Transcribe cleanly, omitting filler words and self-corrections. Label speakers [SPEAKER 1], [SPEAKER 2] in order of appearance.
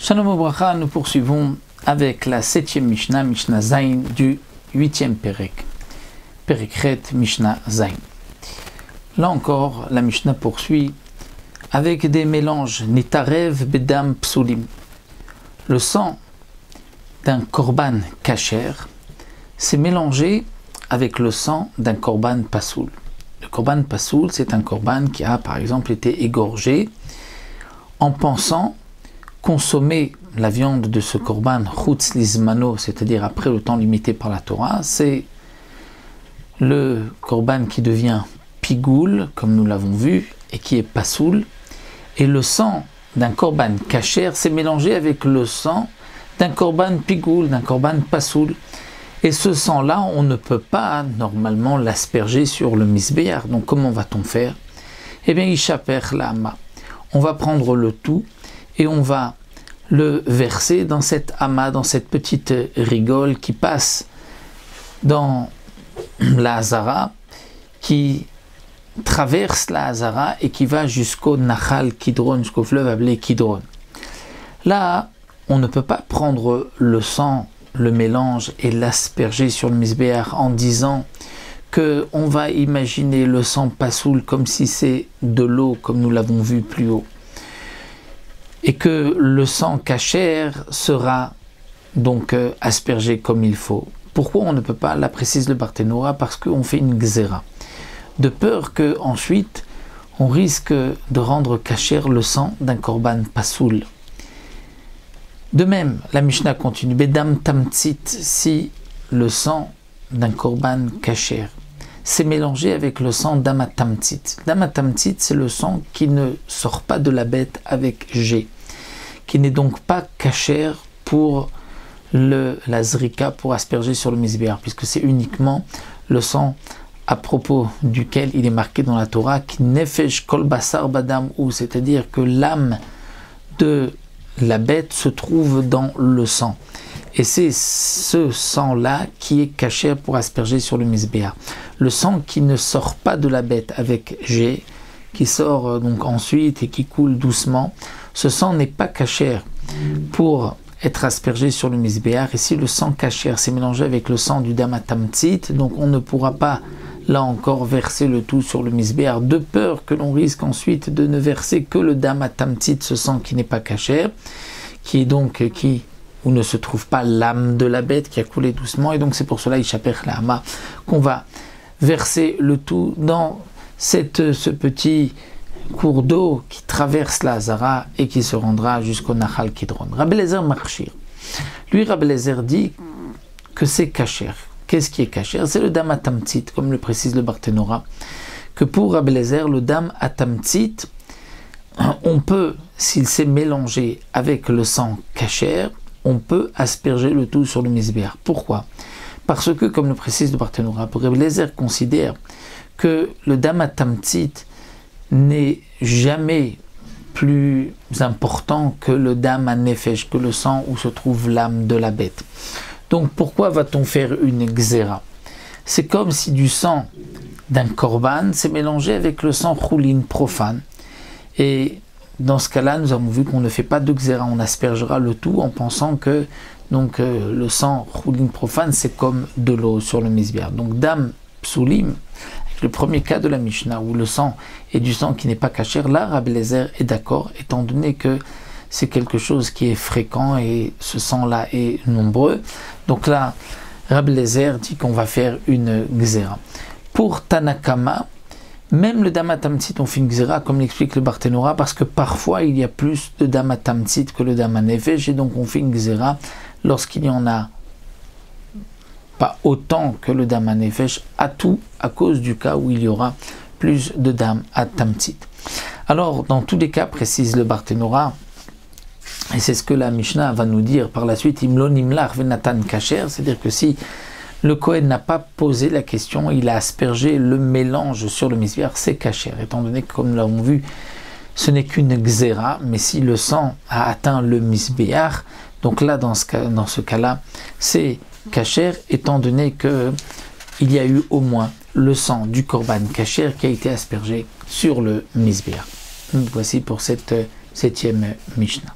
[SPEAKER 1] Shalom Obracha, nous poursuivons avec la 7e Mishnah, Mishnah Zayin du 8e Perek. Perekret Mishnah Zayin. Là encore, la Mishnah poursuit avec des mélanges Nitarev Bedam Psulim. Le sang d'un korban kasher s'est mélangé avec le sang d'un korban pasoul. Le korban pasoul, c'est un korban qui a par exemple été égorgé en pensant consommer la viande de ce korban chutz lizmano, c'est-à-dire après le temps limité par la Torah. C'est le korban qui devient pigoul, comme nous l'avons vu, et qui est pasoul. Et le sang d'un korban kasher s'est mélangé avec le sang d'un korban pigoul, d'un korban pasoul. Et ce sang-là, on ne peut pas normalement l'asperger sur le misbéar. Donc comment va-t-on faire? Eh bien, ishaper la'ama. On va prendre le tout et on va le verser dans cette ama, dans cette petite rigole qui passe dans la Hazara, qui traverse la Hazara et qui va jusqu'au Nachal Kidron, jusqu'au fleuve appelé Kidron. Là, on ne peut pas prendre le sang, le mélange et l'asperger sur le misbéar en disant que on va imaginer le sang pasoul comme si c'est de l'eau, comme nous l'avons vu plus haut, et que le sang kasher sera donc aspergé comme il faut. Pourquoi on ne peut pas? Là précise le Barthénora, parce qu'on fait une gzéra, de peur que ensuite on risque de rendre kasher le sang d'un korban pasoul. De même, la Mishnah continue, Bedam tamtzit, si le sang d'un korban kasher s'est mélangé avec le sang d'amatamtzit. D'amatamtzit, c'est le sang qui ne sort pas de la bête avec G, qui n'est donc pas kasher pour la zrika, pour asperger sur le misbéar, puisque c'est uniquement le sang à propos duquel il est marqué dans la Torah, qui nefesh kol basar badam ou, c'est-à-dire que l'âme de la bête se trouve dans le sang. Et c'est ce sang-là qui est kasher pour asperger sur le misbéar. Le sang qui ne sort pas de la bête avec G, qui sort donc ensuite et qui coule doucement, ce sang n'est pas kasher pour être aspergé sur le misbéar. Et si le sang kasher s'est mélangé avec le sang du damatamtzit, donc on ne pourra pas là encore verser le tout sur le misbéar, de peur que l'on risque ensuite de ne verser que le damatamtzit, ce sang qui n'est pas kasher, qui est donc où ne se trouve pas l'âme de la bête qui a coulé doucement. Et donc c'est pour cela, ishaper la'ama, qu'on va verser le tout dans ce petit cours d'eau qui traverse la Hazara et qui se rendra jusqu'au Nachal Kidron. Rabbi Eliezer Marchir, lui, Rabbi Eliezer dit que c'est kasher. Qu'est-ce qui est kasher? C'est le dam atamtzit, comme le précise le Barthénora, que pour Rabbi Eliezer, le dam atamtzit, on peut, s'il s'est mélangé avec le sang kasher, on peut asperger le tout sur le misbéar. Pourquoi? Parce que, comme le précise le Barthénora, pour Rabbi Eliezer considère que le dam atamtzit n'est jamais plus important que le dam hanefesh, que le sang où se trouve l'âme de la bête. Donc pourquoi va-t-on faire une gzéra? C'est comme si du sang d'un korban s'est mélangé avec le sang choulin profane. Et dans ce cas-là, nous avons vu qu'on ne fait pas de gzéra, on aspergera le tout en pensant que donc, le sang choulin profane, c'est comme de l'eau sur le misbéar. Donc dam psulim, le premier cas de la Mishnah, où le sang est du sang qui n'est pas kasher, là, Rabbi Eliezer est d'accord, étant donné que c'est quelque chose qui est fréquent et ce sang-là est nombreux. Donc là, Rabbi Eliezer dit qu'on va faire une gzéra. Pour Tanakama, même le damatamtzit, on fait une gzéra, comme l'explique le Barthénora, parce que parfois il y a plus de damatamtzit que le damanefesh, et donc on fait une gzéra lorsqu'il n'y en a pas autant que le dam hanefesh, à tout, à cause du cas où il y aura plus de dam atamtzit. Alors, dans tous les cas, précise le Barthénora, et c'est ce que la Mishnah va nous dire par la suite, imlo nimlach venatan kasher, c'est-à-dire que si le Kohen n'a pas posé la question, il a aspergé le mélange sur le misbéar, c'est kasher, étant donné que, comme nous l'avons vu, ce n'est qu'une gzéra, mais si le sang a atteint le misbéar, donc là, dans ce cas-là, c'est kasher, étant donné que il y a eu au moins le sang du korban kasher qui a été aspergé sur le misbéar. Voici pour cette 7e Mishnah.